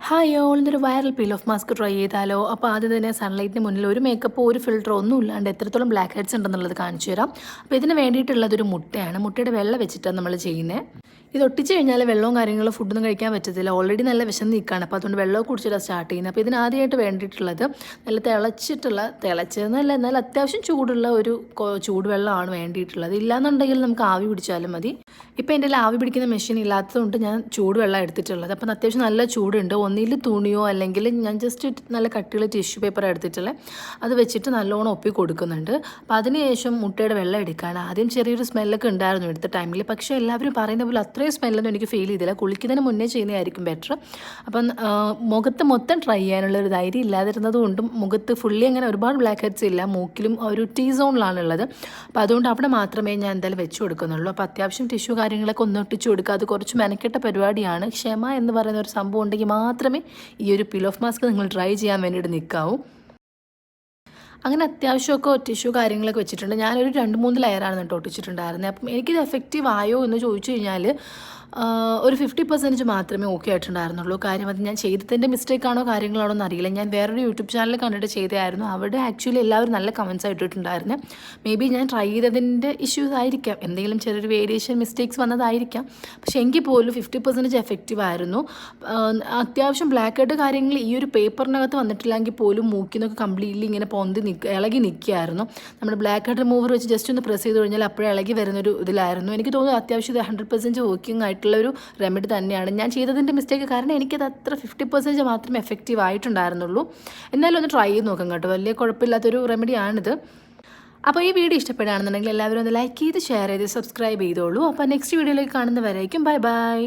Hi all ഇതൊരു viral peel off mask try ചെയ്താലോ. അപ്പോൾ ആദ്യം തന്നെ സൺലൈറ്റിന് മുന്നിൽ ഒരു മേക്കപ്പോ ഒരു ഫിൽറ്ററോ ഒന്നും ഇല്ലാണ്ട് എത്രത്തോളം ബ്ലാക്ക് ഹെഡ്സ് ഉണ്ടെന്നുള്ളത് കാണിച്ചു തരാം. അപ്പോൾ ഇതിന് വേണ്ടിയിട്ടുള്ളതൊരു മുട്ടയാണ്. മുട്ടയുടെ വെള്ള വെച്ചിട്ടാണ് നമ്മൾ ചെയ്യുന്നത്. ഇത് ഒട്ടിച്ച് കഴിഞ്ഞാൽ വെള്ളവും കാര്യങ്ങളും ഫുഡൊന്നും കഴിക്കാൻ പറ്റത്തില്ല. ഓൾറെഡി നല്ല വിശന്ന് നിൽക്കുകയാണ്. അപ്പോൾ അതുകൊണ്ട് വെള്ളമൊക്കെ കുടിച്ചിട്ടാണ് സ്റ്റാർട്ട് ചെയ്യുന്നത്. അപ്പോൾ ഇതിനാദ്യമായിട്ട് വേണ്ടിയിട്ടുള്ളത് നല്ല തിളച്ചതെന്നല്ല, എന്നാൽ അത്യാവശ്യം ചൂടുള്ള ഒരു ചൂടുവെള്ളമാണ് വേണ്ടിയിട്ടുള്ളത്. ഇല്ലാന്നുണ്ടെങ്കിൽ നമുക്ക് ആവി പിടിച്ചാലും മതി. ഇപ്പോൾ എൻ്റെ ആവി പിടിക്കുന്ന മെഷീൻ ഇല്ലാത്തതുകൊണ്ട് ഞാൻ ചൂടുവെള്ളം എടുത്തിട്ടുള്ളത്. അപ്പം അത്യാവശ്യം നല്ല ചൂടുണ്ട്. ഒന്നിൽ തുണിയോ അല്ലെങ്കിൽ ഞാൻ ജസ്റ്റ് നല്ല കട്ടിയുള്ള ടിഷ്യൂ പേപ്പർ എടുത്തിട്ടുള്ളത്, അത് വെച്ചിട്ട് നല്ലോണം ഒപ്പി കൊടുക്കുന്നുണ്ട്. അപ്പം അതിനുശേഷം മുട്ടയുടെ വെള്ളം എടുക്കുകയാണ്. ആദ്യം ചെറിയൊരു സ്മെല്ലൊക്കെ ഉണ്ടായിരുന്നു എടുത്ത ടൈമിൽ, പക്ഷേ എല്ലാവരും പറയുന്ന പോലെ അത്രയും സ്മെല്ലൊന്നും എനിക്ക് ഫീൽ ചെയ്തില്ല. കുളിക്കുന്നതിന് മുന്നേ ചെയ്യുന്നതായിരിക്കും ബെറ്റർ. അപ്പം മുഖത്ത് മൊത്തം ട്രൈ ചെയ്യാനുള്ള ഒരു ധൈര്യം ഇല്ലാതിരുന്നത് കൊണ്ടും മുഖത്ത് ഫുള്ളി അങ്ങനെ ഒരുപാട് ബ്ലാക്ക് ഹെഡ്സ് ഇല്ല, മൂക്കിലും ഒരു ടീ സോണിലാണുള്ളത്. അപ്പോൾ അതുകൊണ്ട് അവിടെ മാത്രമേ ഞാൻ എന്തായാലും വെച്ച് കൊടുക്കുന്നുള്ളൂ. അപ്പോൾ അത്യാവശ്യം ടിഷ്യൂ കാര്യങ്ങളൊക്കെ ഒന്ന് ഒട്ടിച്ച് കൊടുക്കുക. അത് കുറച്ച് മെനക്കെട്ട പരിപാടിയാണ്. ക്ഷമ എന്ന് പറയുന്ന ഒരു സംഭവം ഉണ്ടെങ്കിൽ മാത്രമേ ഈ ഒരു പീൽ ഓഫ് മാസ്ക് നിങ്ങൾ ട്രൈ ചെയ്യാൻ വേണ്ടിയിട്ട് നിൽക്കാവൂ. അങ്ങനെ അത്യാവശ്യമൊക്കെ ടിഷ്യൂ കാര്യങ്ങളൊക്കെ വെച്ചിട്ടുണ്ട്. ഞാനൊരു 2-3 ലെയറാണ് കേട്ടോ ഒട്ടിച്ചിട്ടുണ്ടായിരുന്നത്. അപ്പം എനിക്കിത് എഫക്റ്റീവ് ആയോ എന്ന് ചോദിച്ചു കഴിഞ്ഞാൽ ഒരു 50% മാത്രമേ ഓക്കെ ആയിട്ടുണ്ടായിരുന്നുള്ളൂ. കാര്യം അത് ഞാൻ ചെയ്തതിൻ്റെ മിസ്റ്റേക്കാണോ കാര്യങ്ങളാണോ എന്ന് അറിയില്ല. ഞാൻ വേറൊരു യൂട്യൂബ് ചാനൽ കണ്ടിട്ട് ചെയ്തതായിരുന്നു. അവിടെ ആക്ച്വലി എല്ലാവരും നല്ല കമൻസ് ഇട്ടിട്ടുണ്ടായിരുന്നു. മേ ബി ഞാൻ ട്രൈ ചെയ്തതിൻ്റെ ഇഷ്യൂസ് ആയിരിക്കാം, എന്തെങ്കിലും ചെറിയൊരു വേരിയേഷൻ മിസ്റ്റേക്സ് വന്നതായിരിക്കാം. പക്ഷേ എങ്കിൽ പോലും 50% എഫക്റ്റീവ് ആയിരുന്നു. അത്യാവശ്യം ബ്ലാക്ക് ഹെഡ് കാര്യങ്ങൾ ഈ ഒരു പേപ്പറിനകത്ത് വന്നിട്ടില്ലെങ്കിൽ പോലും മൂക്കിന്നൊക്കെ കംപ്ലീറ്റ്ലി ഇങ്ങനെ ഇളകി നിൽക്കുകയായിരുന്നു. നമ്മുടെ ബ്ലാക്ക് ഹെഡ് റിമൂവർ വെച്ച് ജസ്റ്റ് ഒന്ന് പ്രസ് ചെയ്ത് കഴിഞ്ഞാൽ അപ്പോഴേ ഇളകി വരുന്നൊരു ഇതിലായിരുന്നു. എനിക്ക് തോന്നുന്നു അത്യാവശ്യം ഇത് 100% വർക്കിംഗ് ആയിട്ടുള്ളൊരു റെമഡി തന്നെയാണ്. ഞാൻ ചെയ്തതിൻ്റെ മിസ്റ്റേക്ക് കാരണം എനിക്കത് അത്ര 50% മാത്രമേ എഫക്റ്റീവ് ആയിട്ടുണ്ടായിരുന്നുള്ളൂ. എന്നാലും ഒന്ന് ട്രൈ ചെയ്ത് നോക്കാം കേട്ടോ. വലിയ കുഴപ്പമില്ലാത്തൊരു റെമഡിയാണിത്. അപ്പോൾ ഈ വീഡിയോ ഇഷ്ടപ്പെടുകയാണെന്നുണ്ടെങ്കിൽ എല്ലാവരും ഒന്ന് ലൈക്ക് ചെയ്ത് ഷെയർ ചെയ്ത് സബ്സ്ക്രൈബ് ചെയ്തോളൂ. അപ്പോൾ നെക്സ്റ്റ് വീഡിയോയിലേക്ക് കാണുന്നവരേക്കും ബൈ ബൈ.